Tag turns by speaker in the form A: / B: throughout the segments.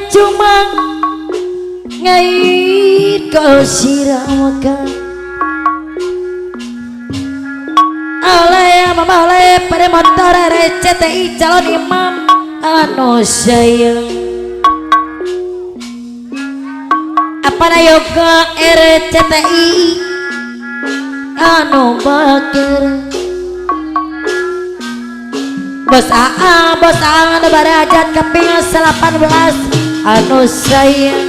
A: Cuma ngait kau siramakan oleh mama oleh pada motor RCTI calon imam anu sayang apa na yoga RCTI anu bakir bos anu barajat keping 18 anu sayang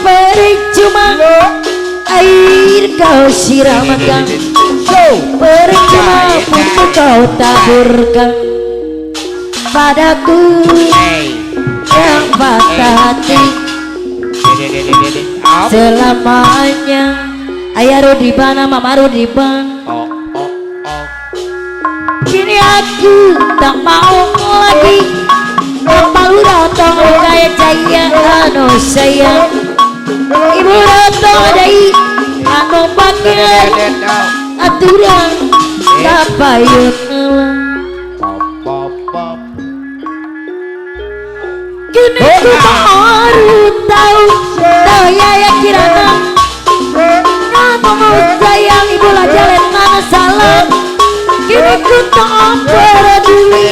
A: percuma air kau siramakan percuma pupuk kau taburkan padaku yang patah hati selamanya ayah Rudibana mama Rudiban kini aku tak mau lagi Bapak Rotong kayak jaya anu sayang Ibu Rotong adai anu bakir aturan kapayun kini ku baru tahu ya kirana ngomong sayang ibu lah jalan mana salah kini ku tak peduli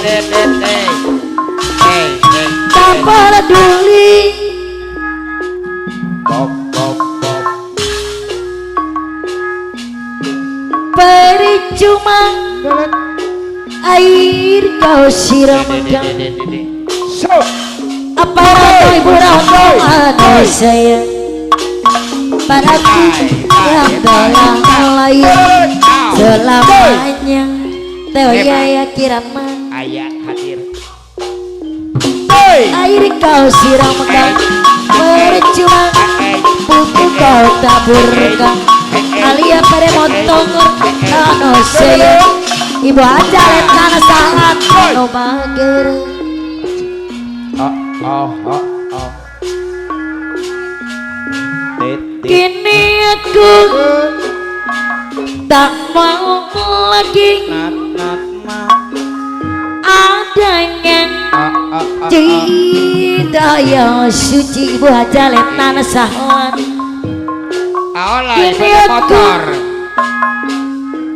A: tak peduli percuma air kau siramakan apa rata ibu Rotong anu sayang padaku yang dalam lain selamanya Teo ya kirama
B: ayah hadir
A: air kau siramakan percuma pupuk kau taburkan alia pada motor anu sayang ibu aja tanah sangat anu bagir kini aku tak mau lagi adanya cinta yang suci ibu aja tanah sahat
B: kini aku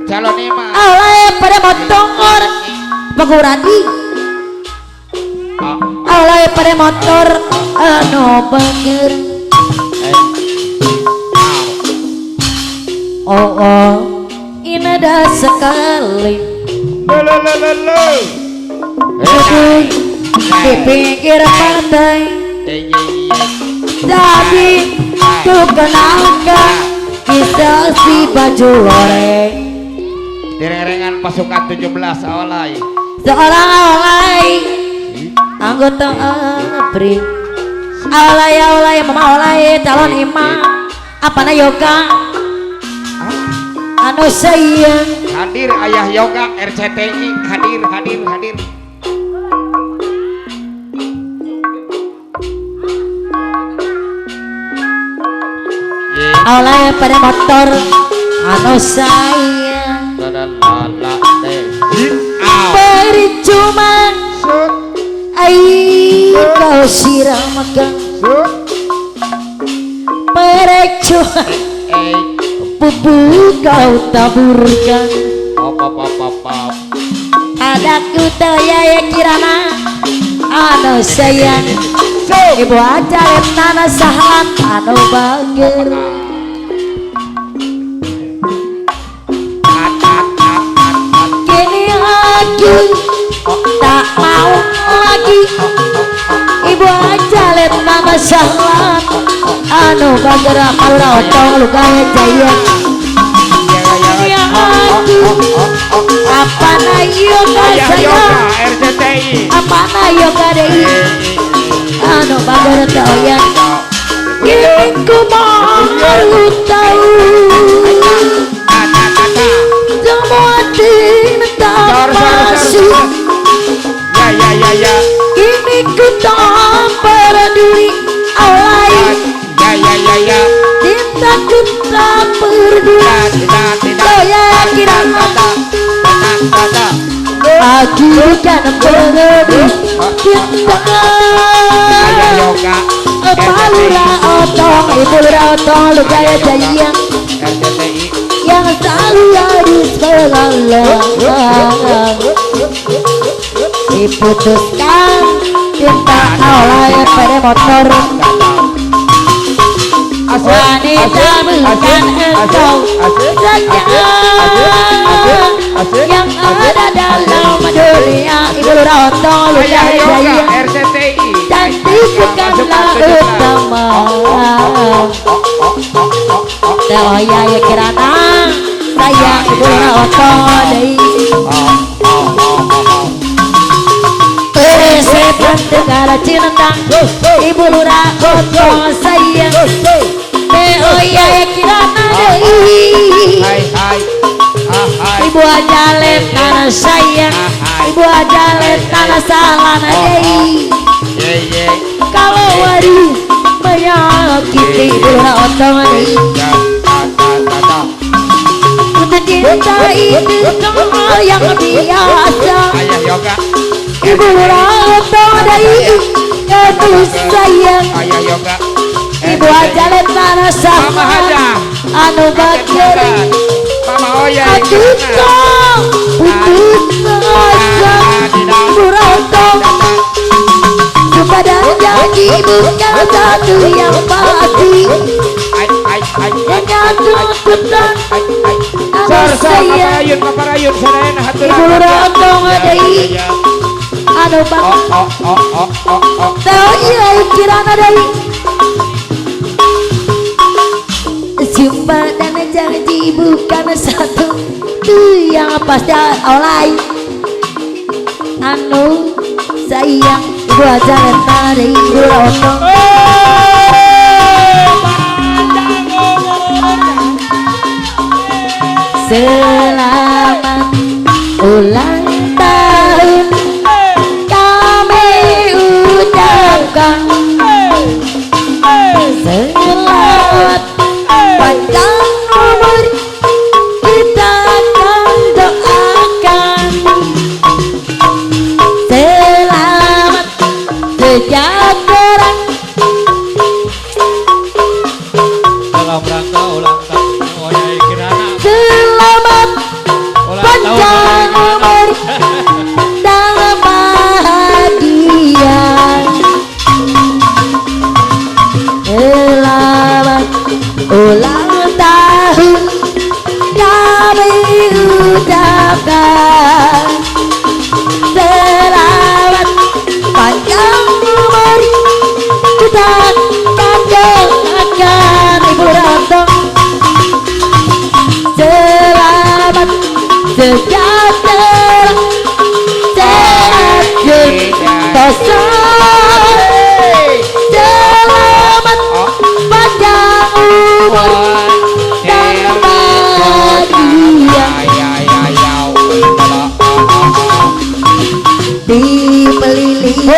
B: calon imam
A: oleh pada motor penguradi oleh pada motor anu bagir oh indah sekali di pinggir pantai tapi ku kenalkan kisah si baju loreng
B: direngan pasukan 17 oleh
A: seorang oleh anggota ABRI oleh mama oleh calon imam apa na yoga anu sayang
B: hadir ayah yoga RCTI hadir
A: oleh pada motor anu sayang percuma air kau siramakan percuma pupuk kau taburkan adaku ya kirana anu sayang ibu aja tanah sahat anu bagir kini aku tak mau Ibu aja let nama salam anu bagera kalura otong lugaya jaya ya aku apa na yoga saya apa na yoga dei anu bagera doyan gini ku mau tahu semua tinta masuk gini ku tak peduli alay tinta ku tak peduli doya kirana aku bukan peduli cinta palura otong ibu lura otong lugaya jaya yang selalu harus berlalang diputuskan cinta oleh pada motor wanita bukan engkau saja yang ada dalam dunia ibu lura otong lugaya jaya cantik bukanlah utama doya ya kirana sayang ibu lura otong dei sepan tegara cinta ibu lura otong sayang doya ya kirana dei ibu aja let karena sayang ibu aja let karena salah dei kalau waris menyakiti ibu lura otong dei untuk cinta itu kau yang biasa ibu lura otong dei itu sayang ibu aja let karena salah anu bageri aku kau putus asa ibu lura otong kepada janji bukan satu yang pasti hanya tuntutan anak saya ibu lura otong dei anu bang tahu iya kirana dei sumpah dan janji bukan satu tuh yang pasti oleh anu sayang ibu aja lentang dari ibu lura otong selamat ulang tahun kami ucapkan selamat panjang umur kita akan doakan selamat sejahtera
C: dalam rangka ulang tahun Oya Kirana
A: selamat
C: ulang tahun
A: panjang umur dalam bahagia selamat ulang tahun kami ucapkan selamat panjang umur kita akan ibu rantong selamat sejahtera sehat sentosa selamat panjang umur dan bahagia dipelihnya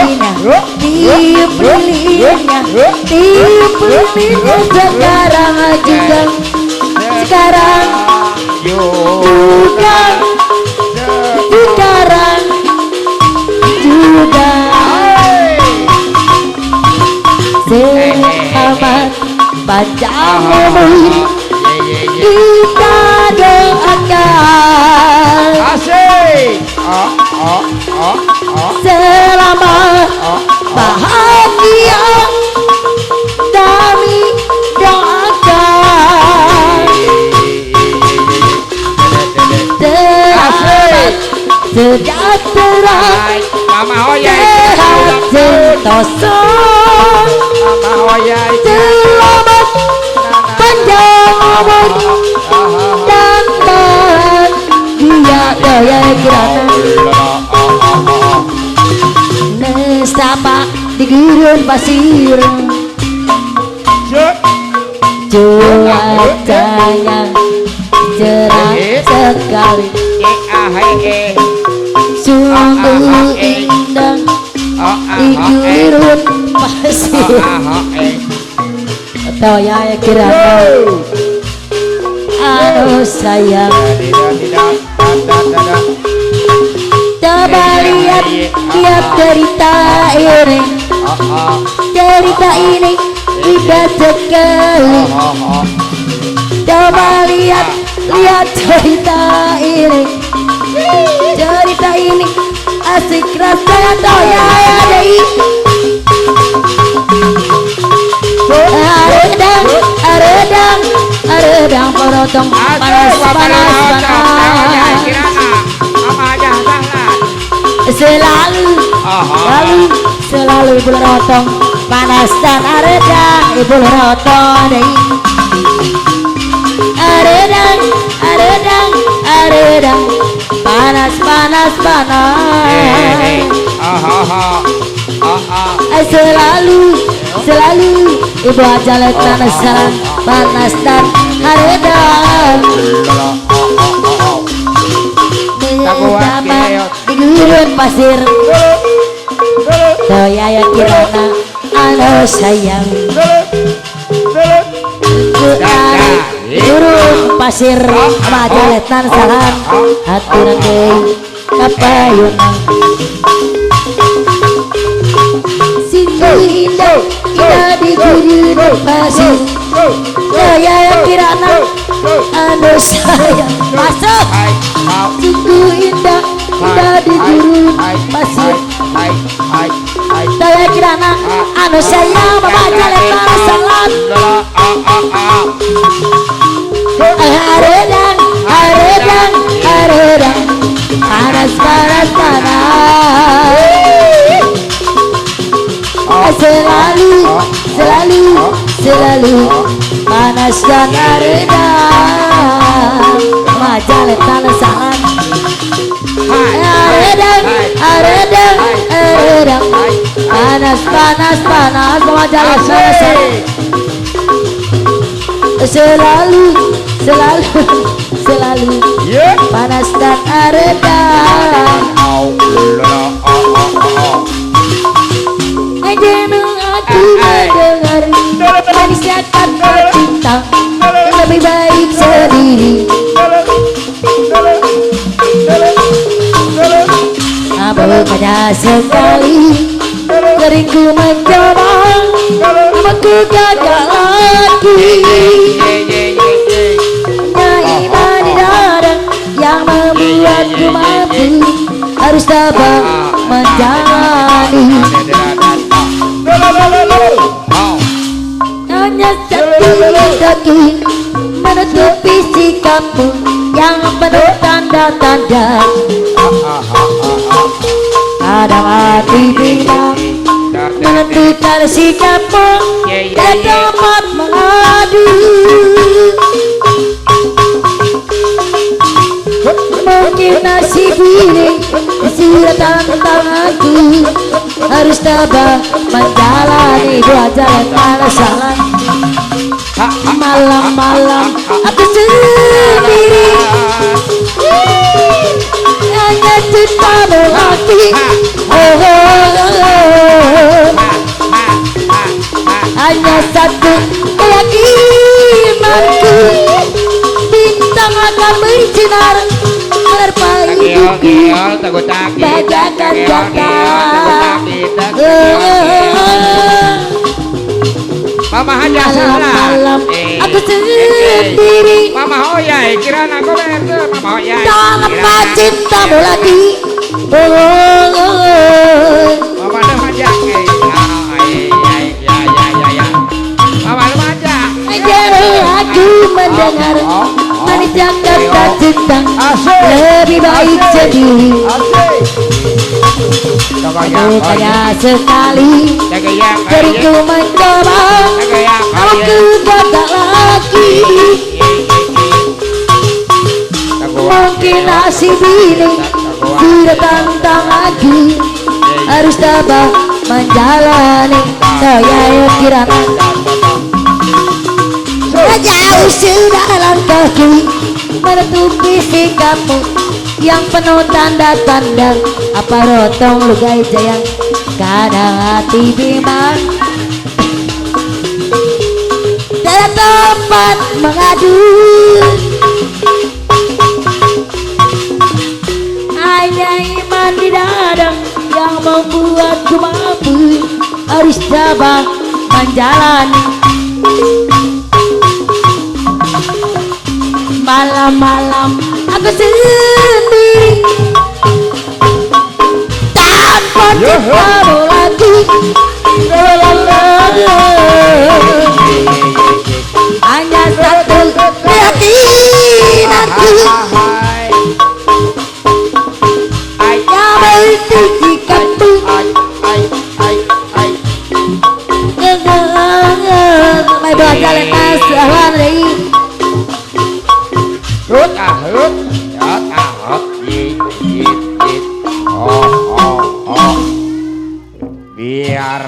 A: sekarang juga selamat panjang umur kita doakan selamat bahagia kami doakan selamat sejahtera sehat rasa
B: Mama oyai
A: selamat panjang umur dan bahagia daya kirana nesapa di gurun pasir cuacanya cerah sekali sungguh indah di gurun pasir daya kirana anu sayang coba lihat cerita ini cerita ini indah sekali coba lihat cerita ini asik rasanya doya deh aredang porotong panas selalu ibu rotong panas dan aredang ibu rotong deh aredang panas selalu ibu aja letan panas dan aredang mendapat di gurun pasir doya yang kirana anu sayang gurun pasir majaletan saran aturan deui kapayunan singgung indah di gurun pasir doya yang kirana anu sayang masuk sungguh indah di gurun pasir daya kirana anu sayang membaca lebar salat aredang panas selalu panas dan aredang membaca lebar salat aredang panas membaca lebar selalu panas dan aredang ajenung aku mendengar manisnya kata cinta lebih baik sendiri banyak sekali seringku mencoba aku gagal lagi iman di dada yang membuatku mampu harus tabah menjalani hanya satu menutupi sikapmu yang penuh tanda-tanda kadang hati bilang menentukan sikapmu dan dapat mengadu mungkin nasib ini sudah tentang aku harus tabah menjalani dua jalan malasan malam-malam aku sendiri hanya cintamu lagi hanya satu keyakinanku bintang akan bersinar menerpa hidupku bagaikan janda
B: Mama hanya salah
A: aku sendiri
B: Mama oyai kirana aku berde Mama oyai
A: tanpa cintamu lagi
B: Mama dah majak ya Mama dah majak
A: jadi aku mendengar manisnya kata cinta lebih baik sendiri Banyak sekali diriku mencoba, aku gagal lagi. Mungkin nasib ini tidak tantang lagi, harus tabah menjalani. Saya yang kirana jauh sudah langkahku menutupi sikapmu yang penuh tanda-tanda. Apa rotong lugai jayang, kadang hati bimbang, tidak tempat mengadu. Hanya iman di dada yang membuatku mampu, harus tabah menjalani. Malam-malam aku sendiri tanpa kamu lagi. Hanya satu keyakinanku yang berisikanmu. May bagalan na sa hari.
B: Hút hút yit yit yit biar